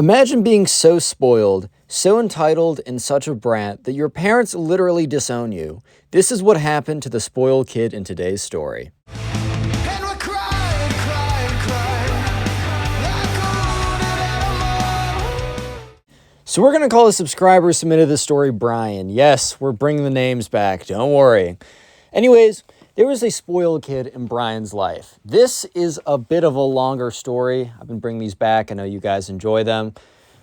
Imagine being so spoiled, so entitled, and such a brat that your parents literally disown you. This is what happened to the spoiled kid in today's story. And we cried, cried, cried, like a wounded animal. So we're going to call the subscriber who submitted this story Brian. Yes, we're bringing the names back, don't worry. Anyways, there was a spoiled kid in Brian's life. This is a bit of a longer story. I've been bringing these back. I know you guys enjoy them.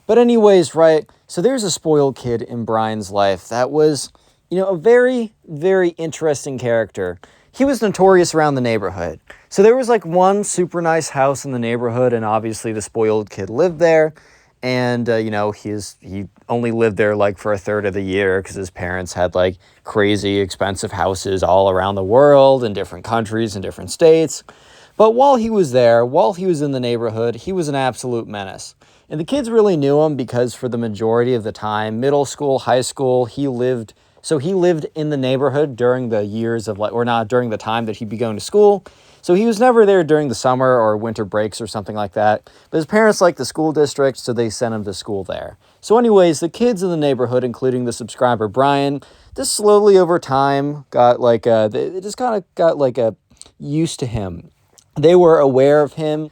But anyways, right, so there's a spoiled kid in Brian's life that was, a very, very interesting character. He was notorious around the neighborhood. So there was like one super nice house in the neighborhood, and obviously the spoiled kid lived there. And, he only lived there like for a third of the year because his parents had like crazy expensive houses all around the world in different countries and different states. But while he was there, while he was in the neighborhood, he was an absolute menace. And the kids really knew him because for the majority of the time, middle school, high school, he lived in the neighborhood during the years of or not during the time that he'd be going to school. So he was never there during the summer or winter breaks or something like that. But his parents liked the school district, so they sent him to school there. So anyways, the kids in the neighborhood, including the subscriber Brian, just slowly over time got they just kind of got used to him. They were aware of him,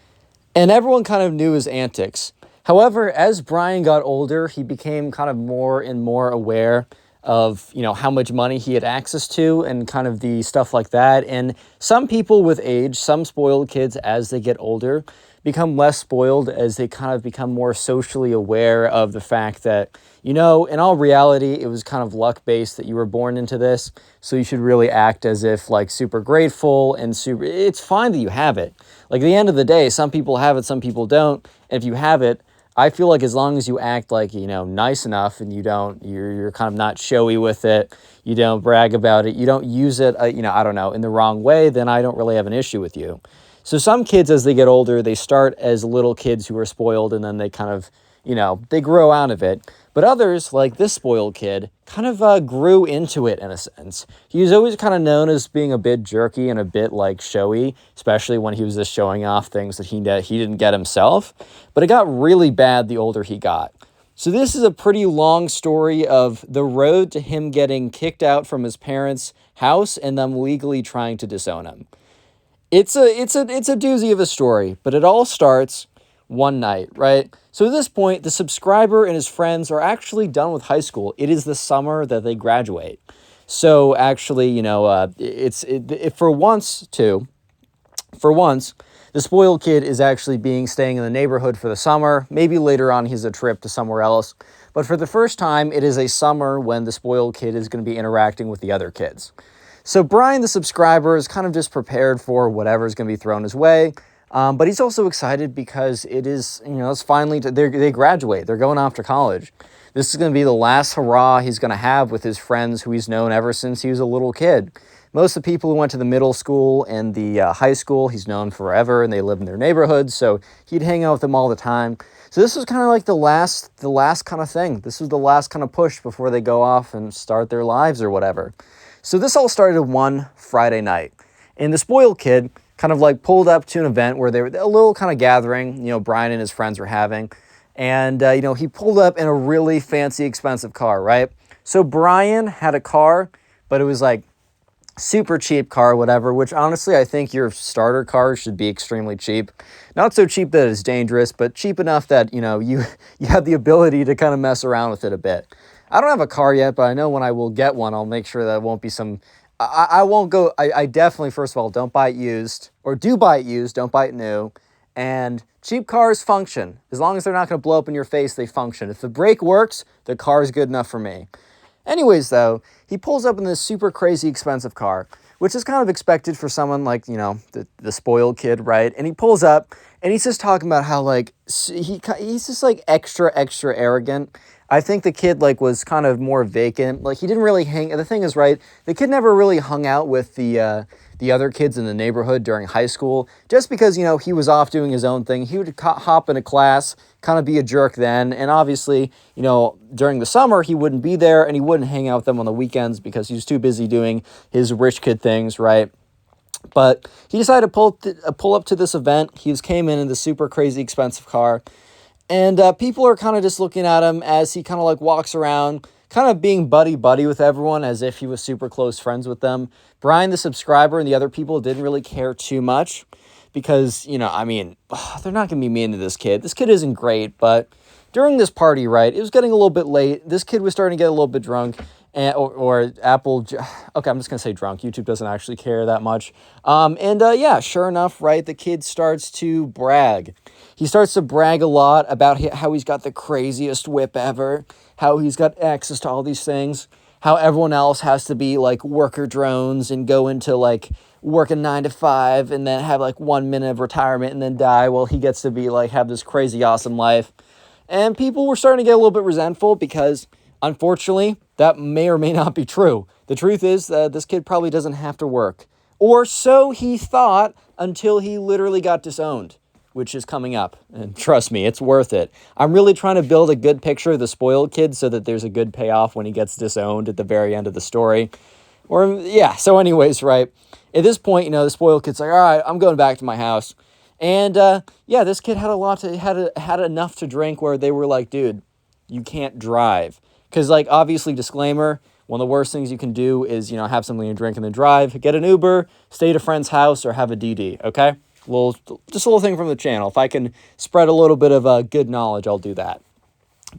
and everyone kind of knew his antics. However, as Brian got older, he became kind of more and more aware of, how much money he had access to and kind of the stuff like that. And some people with age, some spoiled kids as they get older, become less spoiled as they kind of become more socially aware of the fact that, in all reality, it was kind of luck-based that you were born into this. So you should really act as if super grateful and it's fine that you have it. Like at the end of the day, some people have it, some people don't. And if you have it, I feel like as long as you act nice enough and you're kind of not showy with it, you don't brag about it, you don't use it, in the wrong way, then I don't really have an issue with you. So some kids, as they get older, they start as little kids who are spoiled and then they kind of, they grow out of it. But others, like this spoiled kid, kind of grew into it in a sense. He was always kind of known as being a bit jerky and a bit showy, especially when he was just showing off things that he didn't get himself. But it got really bad the older he got. So this is a pretty long story of the road to him getting kicked out from his parents' house and them legally trying to disown him. It's a doozy of a story, but it all starts one night, right? So at this point, the subscriber and his friends are actually done with high school. It is the summer that they graduate. So actually, for once, the spoiled kid is actually staying in the neighborhood for the summer. Maybe later on, he's a trip to somewhere else. But for the first time, it is a summer when the spoiled kid is going to be interacting with the other kids. So Brian, the subscriber, is kind of just prepared for whatever's going to be thrown his way. But he's also excited because it is, it's finally, they graduate. They're going off to college. This is going to be the last hurrah he's going to have with his friends who he's known ever since he was a little kid. Most of the people who went to the middle school and the high school, he's known forever, and they live in their neighborhood, so he'd hang out with them all the time. So this was kind of like the last kind of thing. This was the last kind of push before they go off and start their lives or whatever. So this all started one Friday night, and the spoiled kid kind of pulled up to an event where they were a little kind of gathering, Brian and his friends were having. And, he pulled up in a really fancy, expensive car, right? So Brian had a car, but it was super cheap car, whatever, which honestly, I think your starter car should be extremely cheap. Not so cheap that it's dangerous, but cheap enough that, you have the ability to kind of mess around with it a bit. I don't have a car yet, but I know when I will get one, I'll make sure that it won't be some... I won't go, I definitely, first of all, don't buy it used, or do buy it used, don't buy it new, and cheap cars function. As long as they're not going to blow up in your face, they function. If the brake works, the car is good enough for me. Anyways, though, he pulls up in this super crazy expensive car, which is kind of expected for someone the spoiled kid, right? And he pulls up, and he's just talking about how, he's just, extra arrogant. I think the kid, was kind of more vacant. He didn't really the thing is, right, the kid never really hung out with the other kids in the neighborhood during high school, just because, he was off doing his own thing. He would hop into class, kind of be a jerk then, and obviously, during the summer, he wouldn't be there, and he wouldn't hang out with them on the weekends because he was too busy doing his rich kid things, right? But he decided to pull up to this event. He came in the super crazy expensive car, And people are kind of just looking at him as he kind of like walks around, kind of being buddy-buddy with everyone as if he was super close friends with them. Brian, the subscriber, and the other people didn't really care too much because, I mean, they're not going to be mean to this kid. This kid isn't great, but during this party, right, it was getting a little bit late. This kid was starting to get a little bit drunk. Or Apple, okay, I'm just going to say drunk. YouTube doesn't actually care that much. Yeah, sure enough, right, the kid starts to brag. He starts to brag a lot about how he's got the craziest whip ever, how he's got access to all these things, how everyone else has to be like worker drones and go into like work a 9 to 5 and then have like 1 minute of retirement and then die while he gets to be like have this crazy awesome life. And people were starting to get a little bit resentful because, unfortunately, that may or may not be true. The truth is that this kid probably doesn't have to work. Or so he thought until he literally got disowned, which is coming up. And trust me, it's worth it. I'm really trying to build a good picture of the spoiled kid so that there's a good payoff when he gets disowned at the very end of the story. So anyways, right, at this point, the spoiled kid's like, all right, I'm going back to my house. And this kid had enough to drink where they were like, dude, you can't drive. Because, like, obviously, disclaimer, one of the worst things you can do is, have something to drink and then drive. Get an Uber, stay at a friend's house, or have a DD, okay? Just a little thing from the channel. If I can spread a little bit of good knowledge, I'll do that.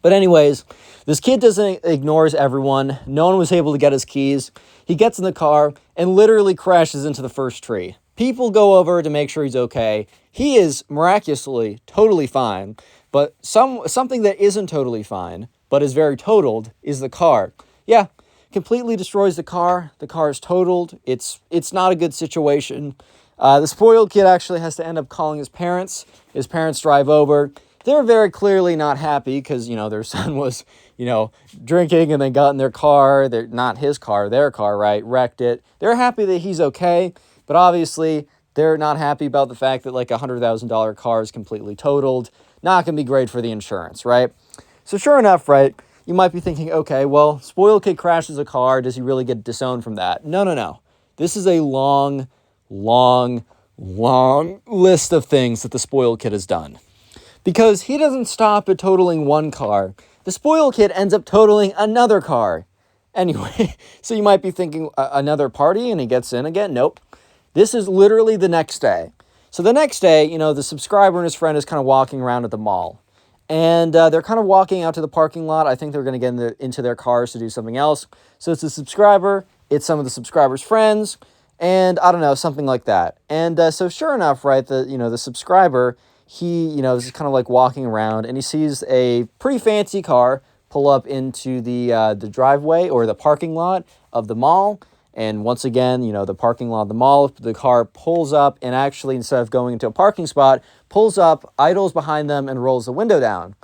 But anyways, this kid ignores everyone. No one was able to get his keys. He gets in the car and literally crashes into the first tree. People go over to make sure he's okay. He is miraculously totally fine. But something that isn't totally fine, but is very totaled, is the car. Yeah, completely destroys the car. The car is totaled. It's not a good situation. The spoiled kid actually has to end up calling his parents. His parents drive over. They're very clearly not happy because, their son was, drinking and then got in their car. They're not his car, their car, right? Wrecked it. They're happy that he's okay, but obviously they're not happy about the fact that like $100,000 car is completely totaled. Not going to be great for the insurance, right? So sure enough, right, you might be thinking, okay, well, spoiled kid crashes a car. Does he really get disowned from that? No. This is a long list of things that the spoiled kid has done. Because he doesn't stop at totaling one car. The spoiled kid ends up totaling another car. Anyway, so you might be thinking another party and he gets in again. Nope. This is literally the next day. So the next day, the subscriber and his friend is kind of walking around at the mall. And they're kind of walking out to the parking lot. I think they're going to get into their cars to do something else. So it's a subscriber. It's some of the subscriber's friends. And I don't know, something like that. And so sure enough, right, the subscriber, he, is kind of like walking around and he sees a pretty fancy car pull up into the driveway or the parking lot of the mall. And once again, the parking lot of the mall, the car pulls up and actually, instead of going into a parking spot, pulls up, idles behind them, and rolls the window down.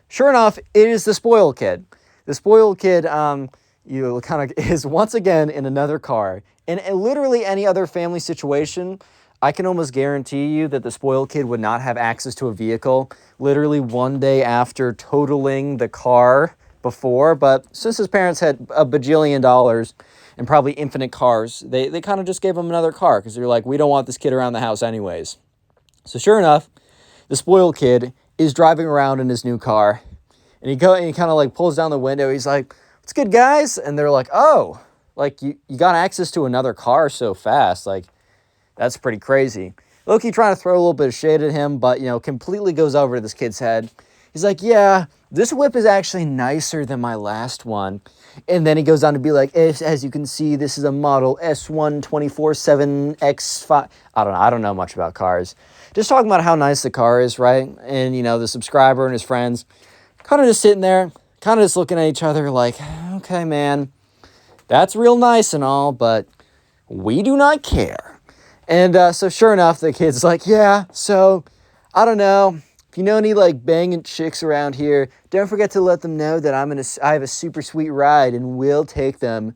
Sure enough, it is the spoiled kid. The spoiled kid, kind of is once again in another car. In literally any other family situation, I can almost guarantee you that the spoiled kid would not have access to a vehicle literally one day after totaling the car before. But since his parents had a bajillion dollars and probably infinite cars, they kind of just gave him another car because they're like, we don't want this kid around the house anyways. So sure enough, the spoiled kid is driving around in his new car, and he kind of like pulls down the window. He's like, what's good, guys? And they're like, oh, like you got access to another car so fast. Like, that's pretty crazy. Loki trying to throw a little bit of shade at him, but, completely goes over to this kid's head. He's like, yeah, this whip is actually nicer than my last one. And then he goes on to be like, as you can see, this is a model S1 24/7X5. I don't know much about cars. Just talking about how nice the car is, right? And, the subscriber and his friends kind of just sitting there, kind of just looking at each other like, okay, man, that's real nice and all, but we do not care. And so sure enough, the kid's like, yeah, so I don't know. If you know any like banging chicks around here, don't forget to let them know that I have a super sweet ride and we'll take them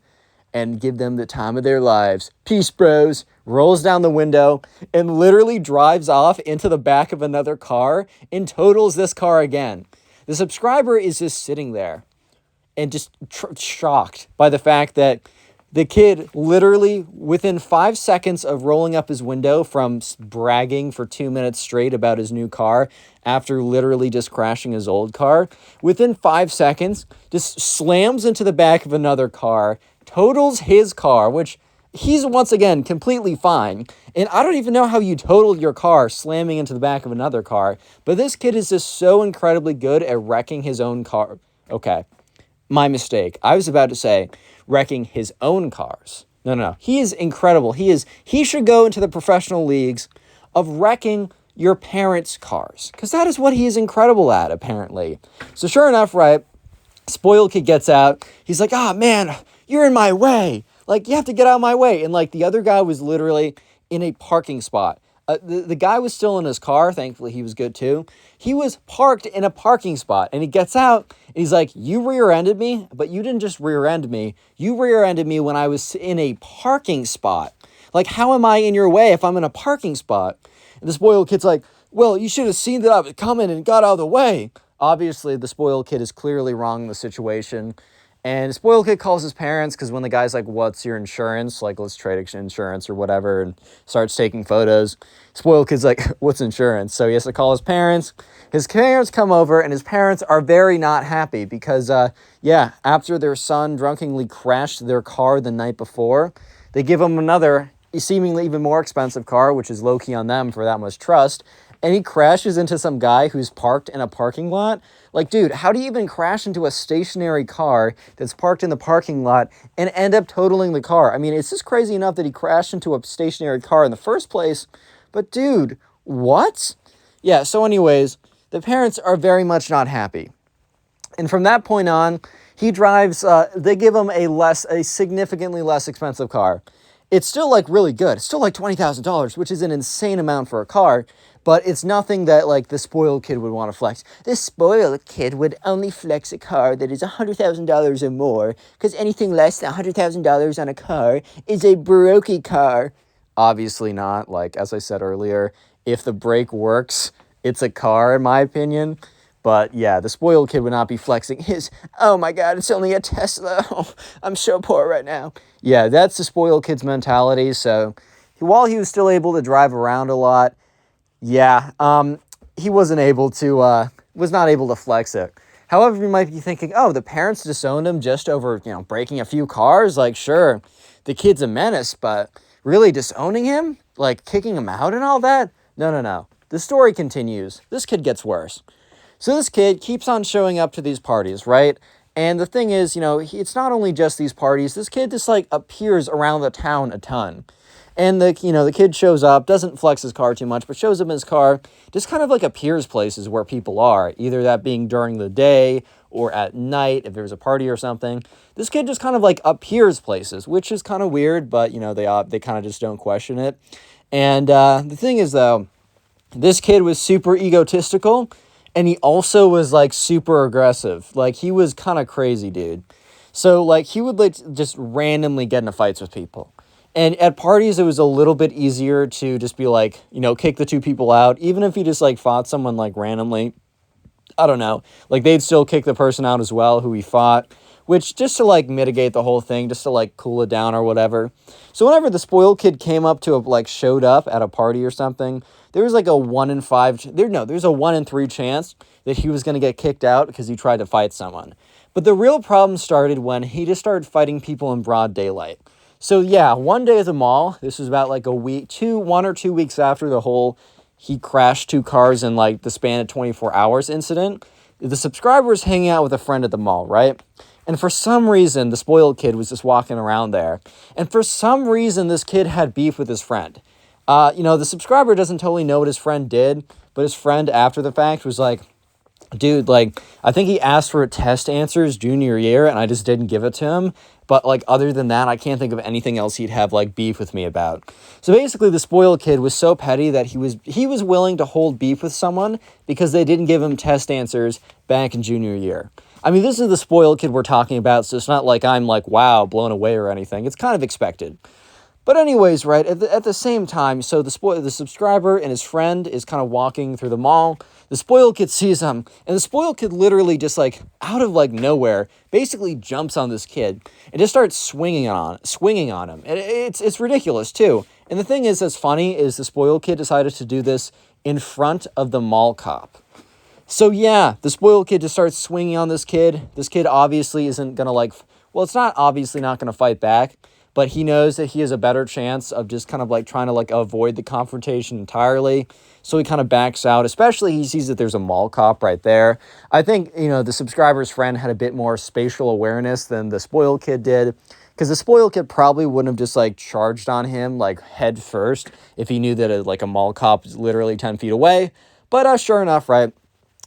and give them the time of their lives. Peace, bros. Rolls down the window and literally drives off into the back of another car and totals this car again. The subscriber is just sitting there and just shocked by the fact that The kid literally within 5 seconds of rolling up his window from bragging for 2 minutes straight about his new car after literally just crashing his old car, within 5 seconds just slams into the back of another car, totals his car, which he's once again completely fine. And I don't even know how you totaled your car slamming into the back of another car, but this kid is just so incredibly good at wrecking his own car. Okay, my mistake. I was about to say wrecking his own cars. No. He is incredible. He should go into the professional leagues of wrecking your parents' cars, because that is what he is incredible at, apparently. So sure enough, right, spoiled kid gets out. He's like, ah, man, you're in my way. Like, you have to get out of my way. And like the other guy was literally in a parking spot. The guy was still in his car. Thankfully, he was good too. He was parked in a parking spot, and he gets out and he's like, you rear-ended me, but you didn't just rear-end me. You rear-ended me when I was in a parking spot. Like, how am I in your way if I'm in a parking spot? And the spoiled kid's like, well, you should have seen that I was coming and got out of the way. Obviously, the spoiled kid is clearly wrong in the situation. And the spoiled kid calls his parents because when the guy's like, what's your insurance? Like, let's trade insurance or whatever, and starts taking photos. Spoiled kid's like, what's insurance? So he has to call his parents. His parents come over, and his parents are very not happy because, after their son drunkenly crashed their car the night before, they give him another seemingly even more expensive car, which is low-key on them for that much trust, and he crashes into some guy who's parked in a parking lot. Like, dude, how do you even crash into a stationary car that's parked in the parking lot and end up totaling the car? I mean, it's just crazy enough that he crashed into a stationary car in the first place, but dude, what? Yeah, so anyways, the parents are very much not happy. And from that point on, he drives, they give him a significantly less expensive car. It's still like really good. It's still like $20,000, which is an insane amount for a car, but it's nothing that like the spoiled kid would want to flex. This spoiled kid would only flex a car that is $100,000 or more, because anything less than $100,000 on a car is a brokey car. Obviously not. Like, as I said earlier, if the brake works, it's a car, in my opinion. But yeah, the spoiled kid would not be flexing his, oh my God, it's only a Tesla. Oh, I'm so poor right now. Yeah, that's the spoiled kid's mentality. So while he was still able to drive around a lot, he was not able to flex it. However, you might be thinking, oh, the parents disowned him just over, breaking a few cars. Like, sure, the kid's a menace, but really disowning him? Like, kicking him out and all that? No. The story continues. This kid gets worse. So this kid keeps on showing up to these parties, right? And the thing is, it's not only just these parties. This kid just, like, appears around the town a ton. And the kid shows up, doesn't flex his car too much, but shows up in his car, just kind of, like, appears places where people are, either that being during the day or at night if there's a party or something. This kid just kind of, like, appears places, which is kind of weird, but, they kind of just don't question it. And the thing is, though, this kid was super egotistical. And he also was, like, super aggressive. Like, he was kind of crazy, dude. So, like, he would, like, just randomly get into fights with people. And at parties, it was a little bit easier to just be, like, kick the two people out. Even if he just, like, fought someone, like, randomly. I don't know. Like, they'd still kick the person out as well who he fought. Which, just to, like, mitigate the whole thing, just to, like, cool it down or whatever. So whenever the spoiled kid came up to, showed up at a party or something, there was, like, a 1 in 5... there's a 1 in 3 chance that he was going to get kicked out because he tried to fight someone. But the real problem started when he just started fighting people in broad daylight. So, yeah, one day at the mall, this was about, like, 1 or 2 weeks after the whole he crashed 2 cars in, like, the span of 24 hours incident, the subscriber was hanging out with a friend at the mall, right? And for some reason, the spoiled kid was just walking around there. And for some reason, this kid had beef with his friend. The subscriber doesn't totally know what his friend did, but his friend after the fact was like, dude, like, I think he asked for test answers junior year, and I just didn't give it to him. But, like, other than that, I can't think of anything else he'd have, like, beef with me about. So basically, the spoiled kid was so petty that he was willing to hold beef with someone because they didn't give him test answers back in junior year. I mean, this is the spoiled kid we're talking about, so it's not like I'm, like, wow, blown away or anything. It's kind of expected. But anyways, right, at the same time, so the subscriber and his friend is kind of walking through the mall. The spoiled kid sees him, and the spoiled kid literally just like out of like nowhere basically jumps on this kid and just starts swinging on him. And it's ridiculous too. And the thing is that's funny is the spoiled kid decided to do this in front of the mall cop. So yeah, the spoiled kid just starts swinging on this kid. This kid obviously isn't gonna like, well, it's not obviously not gonna fight back, but he knows that he has a better chance of just kind of like trying to like avoid the confrontation entirely. So he kind of backs out, especially he sees that there's a mall cop right there. I think, the subscriber's friend had a bit more spatial awareness than the spoiled kid did, because the spoiled kid probably wouldn't have just like charged on him like head first if he knew that a mall cop is literally 10 feet away. But sure enough, right,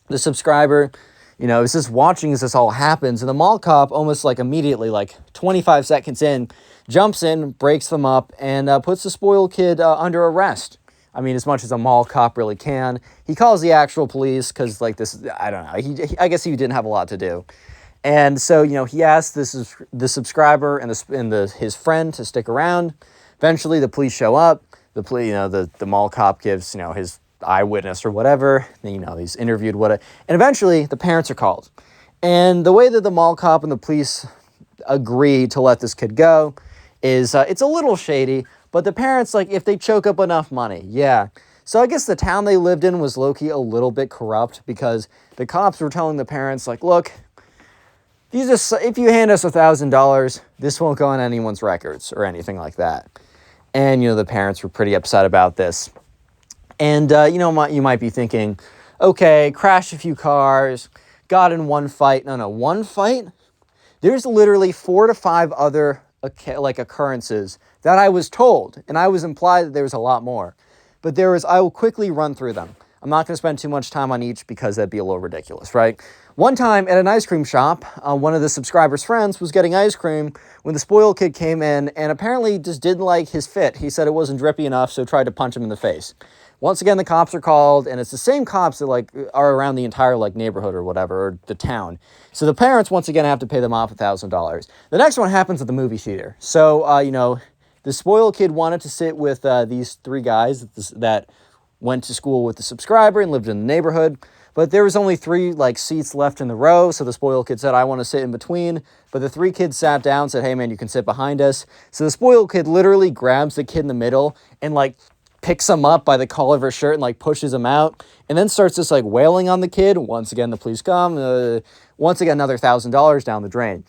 the subscriber, is just watching as this all happens, and the mall cop almost like immediately, like 25 seconds in, jumps in, breaks them up, and puts the spoiled kid under arrest. I mean, as much as a mall cop really can. He calls the actual police because, like, this, I don't know. I guess he didn't have a lot to do. And so, he asked the subscriber and his friend to stick around. Eventually, the police show up. The mall cop gives, his eyewitness or whatever. He's interviewed and eventually the parents are called. And the way that the mall cop and the police agree to let this kid go is it's a little shady, but the parents, like, if they choke up enough money, yeah. So I guess the town they lived in was low-key a little bit corrupt, because the cops were telling the parents, like, look, if you hand us $1,000, this won't go on anyone's records or anything like that. And, the parents were pretty upset about this. And, you might be thinking, okay, crashed a few cars, got in one fight. No, one fight? There's literally 4 to 5 other occurrences that I was told, and I was implied that there was a lot more. But I will quickly run through them. I'm not going to spend too much time on each because that'd be a little ridiculous, right? One time at an ice cream shop, one of the subscriber's friends was getting ice cream when the spoiled kid came in and apparently just didn't like his fit. He said it wasn't drippy enough, so tried to punch him in the face. Once again, the cops are called, and it's the same cops that are around the entire neighborhood or whatever, or the town. So the parents once again have to pay them off $1,000. The next one happens at the movie theater. So the spoiled kid wanted to sit with these 3 guys that went to school with the subscriber and lived in the neighborhood, but there was only 3 seats left in the row. So the spoiled kid said, I want to sit in between, but the 3 kids sat down, said, hey man, you can sit behind us. So the spoiled kid literally grabs the kid in the middle and picks him up by the collar of her shirt and pushes him out, and then starts just wailing on the kid. Once again, the police come. Once again, another $1,000 down the drain.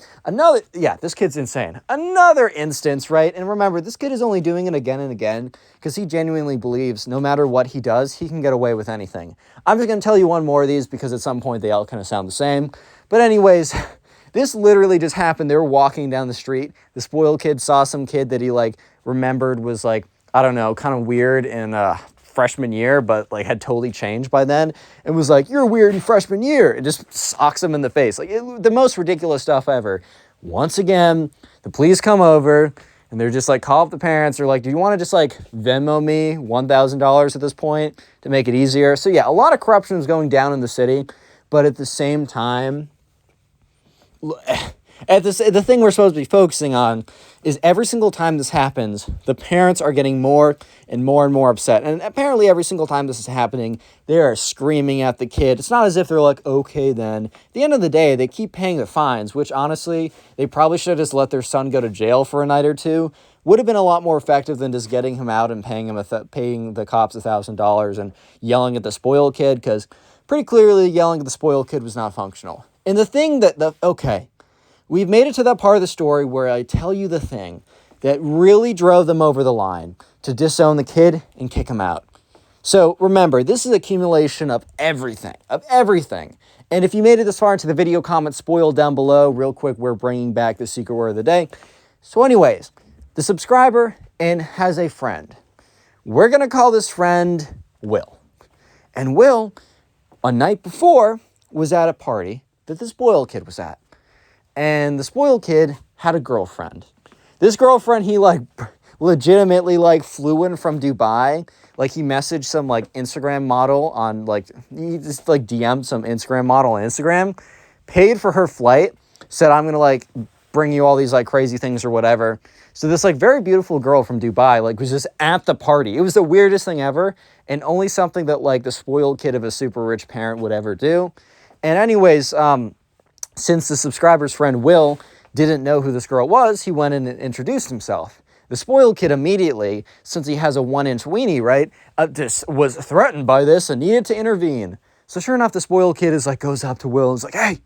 This kid's insane. Another instance, right? And remember, this kid is only doing it again and again because he genuinely believes no matter what he does, he can get away with anything. I'm just going to tell you one more of these because at some point they all kind of sound the same. But anyways, this literally just happened. They were walking down the street. The spoiled kid saw some kid that he remembered was I don't know, kind of weird in freshman year, but had totally changed by then, and was like, you're weird in freshman year, and just socks him in the face. The most ridiculous stuff ever. Once again, the police come over, and they're just call up the parents. They're like, do you want to just Venmo me $1,000 at this point to make it easier? So yeah, a lot of corruption is going down in the city, but at the same time, the thing we're supposed to be focusing on is every single time this happens, the parents are getting more and more and more upset. And apparently every single time this is happening, they are screaming at the kid. It's not as if they're okay then. At the end of the day, they keep paying the fines, which honestly, they probably should have just let their son go to jail for a night or two. Would have been a lot more effective than just getting him out and paying the cops $1,000 and yelling at the spoiled kid, because pretty clearly yelling at the spoiled kid was not functional. And the thing we've made it to that part of the story where I tell you the thing that really drove them over the line to disown the kid and kick him out. So remember, this is accumulation of everything. And if you made it this far into the video, comment spoiled down below. Real quick, we're bringing back the secret word of the day. So anyways, the subscriber has a friend. We're going to call this friend Will. And Will, a night before, was at a party that the spoiled kid was at. And the spoiled kid had a girlfriend. This girlfriend, he legitimately flew in from Dubai. He messaged some Instagram model on he just DM'd some Instagram model on Instagram, paid for her flight, said, I'm gonna bring you all these like crazy things or whatever. So this like very beautiful girl from Dubai like was just at the party. It was the weirdest thing ever, and only something that like the spoiled kid of a super rich parent would ever do. And anyways, since the subscriber's friend Will didn't know who this girl was, he went in and introduced himself. The spoiled kid immediately, since he has a 1-inch weenie, right, was threatened by this and needed to intervene. So sure enough, the spoiled kid is like, goes up to Will and is like, hey,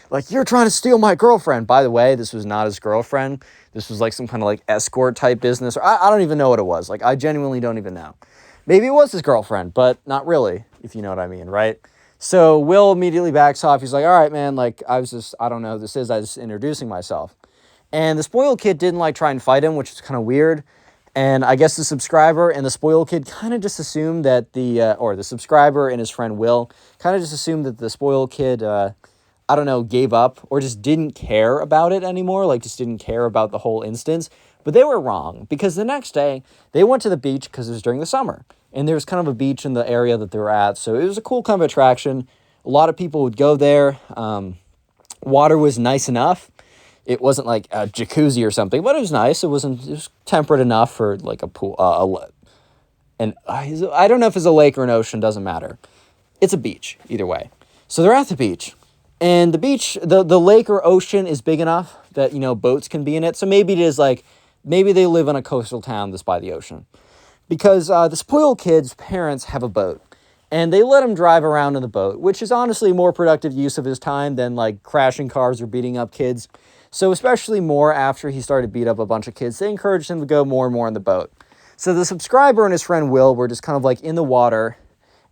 like, you're trying to steal my girlfriend. By the way, this was not his girlfriend. This was like some kind of like escort type business. Or I don't even know what it was. Like, I genuinely don't even know. Maybe it was his girlfriend, but not really, if you know what I mean, right? So Will immediately backs off. He's like, all right, man, like, I don't know who this is. I was just introducing myself. And the spoiled kid didn't like try and fight him, which is kind of weird. And I guess the subscriber and the spoiled kid kind of just assumed that the subscriber and his friend Will kind of just assumed that the spoiled kid, gave up or just didn't care about it anymore. Like, just didn't care about the whole instance. But they were wrong, because the next day they went to the beach because it was during the summer. And there was kind of a beach in the area that they were at. So it was a cool kind of attraction. A lot of people would go there. Water was nice enough. It wasn't like a jacuzzi or something, but it was nice. It was temperate enough for like a pool. And I don't know if it's a lake or an ocean, doesn't matter. It's a beach, either way. So they're at the beach. And the beach, the lake or ocean is big enough that, boats can be in it. So maybe it is like, maybe they live in a coastal town that's by the ocean. Because the spoiled kid's parents have a boat. And they let him drive around in the boat, which is honestly more productive use of his time than like crashing cars or beating up kids. So especially more after he started beat up a bunch of kids, they encouraged him to go more and more in the boat. So the subscriber and his friend Will were just kind of like in the water.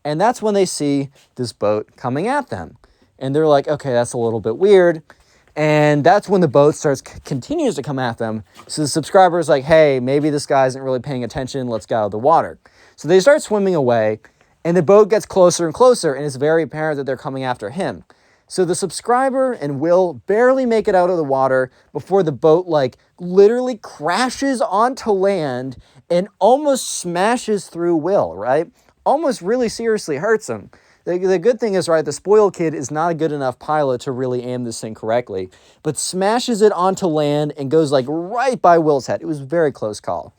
And that's when they see this boat coming at them. And they're like, okay, that's a little bit weird. And that's when the boat continues to come at them. So the subscriber is like, hey, maybe this guy isn't really paying attention. Let's get out of the water. So they start swimming away, and the boat gets closer and closer, and it's very apparent that they're coming after him. So the subscriber and Will barely make it out of the water before the boat like literally crashes onto land and almost smashes through Will, right? Almost really seriously hurts him. The good thing is, right, the spoiled kid is not a good enough pilot to really aim this thing correctly, but smashes it onto land and goes like right by Will's head. It was a very close call.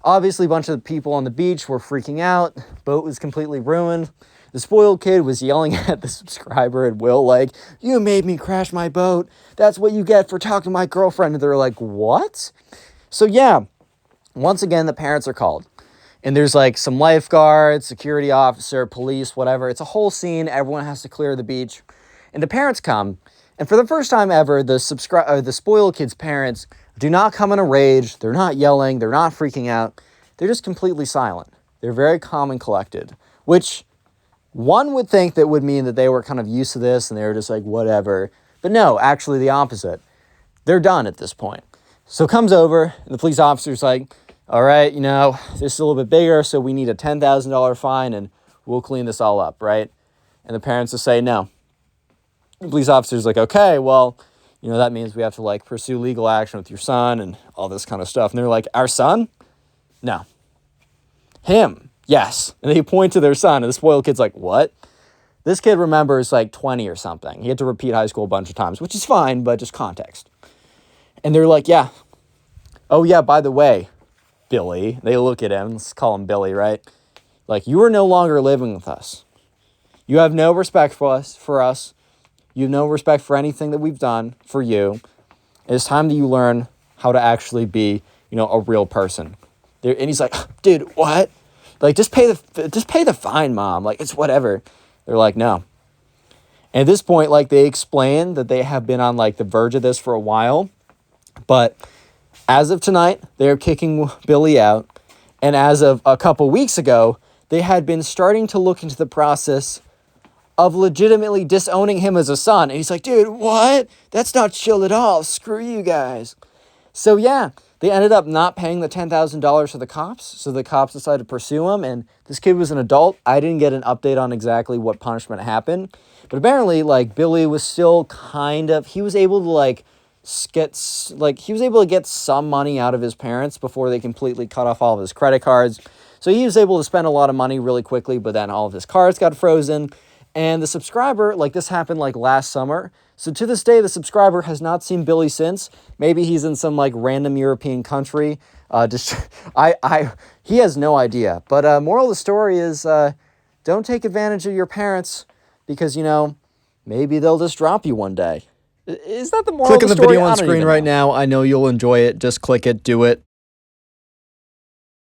Obviously, a bunch of the people on the beach were freaking out. Boat was completely ruined. The spoiled kid was yelling at the subscriber and Will like, you made me crash my boat. That's what you get for talking to my girlfriend. And they're like, what? So yeah, once again, the parents are called. And there's like some lifeguards, security officer, police, whatever. It's a whole scene. Everyone has to clear the beach. And the parents come. And for the first time ever, the spoiled kid's parents do not come in a rage. They're not yelling. They're not freaking out. They're just completely silent. They're very calm and collected, which one would think that would mean that they were kind of used to this and they were just like, whatever. But no, actually the opposite. They're done at this point. So comes over, and the police officer's like, all right, this is a little bit bigger, so we need a $10,000 fine, and we'll clean this all up, right? And the parents will say no. The police officer's like, okay, well, that means we have to, like, pursue legal action with your son and all this kind of stuff. And they're like, our son? No. Him? Yes. And they point to their son, and the spoiled kid's like, what? This kid remembers, like, 20 or something. He had to repeat high school a bunch of times, which is fine, but just context. And they're like, yeah. Oh, yeah, by the way, Billy. They look at him. Let's call him Billy, right? Like, you are no longer living with us. You have no respect for us. You have no respect for anything that we've done for you. It's time that you learn how to actually be, a real person. And he's like, dude, what? Like, just pay the fine, Mom. Like, it's whatever. They're like, no. And at this point, like, they explain that they have been on, like, the verge of this for a while. But as of tonight, they're kicking Billy out. And as of a couple weeks ago, they had been starting to look into the process of legitimately disowning him as a son. And he's like, dude, what? That's not chill at all. Screw you guys. So yeah, they ended up not paying the $10,000 to the cops. So the cops decided to pursue him. And this kid was an adult. I didn't get an update on exactly what punishment happened. But apparently, like, Billy was still he was able to, like, he was able to get some money out of his parents before they completely cut off all of his credit cards. So he was able to spend a lot of money really quickly, but then all of his cards got frozen. And the subscriber, like this happened like last summer. So to this day, the subscriber has not seen Billy since. Maybe he's in some like random European country. He has no idea. But moral of the story is don't take advantage of your parents because, you know, maybe they'll just drop you one day. Is that the moral of the story? Click on the video on screen right now. I know you'll enjoy it. Just click it, do it.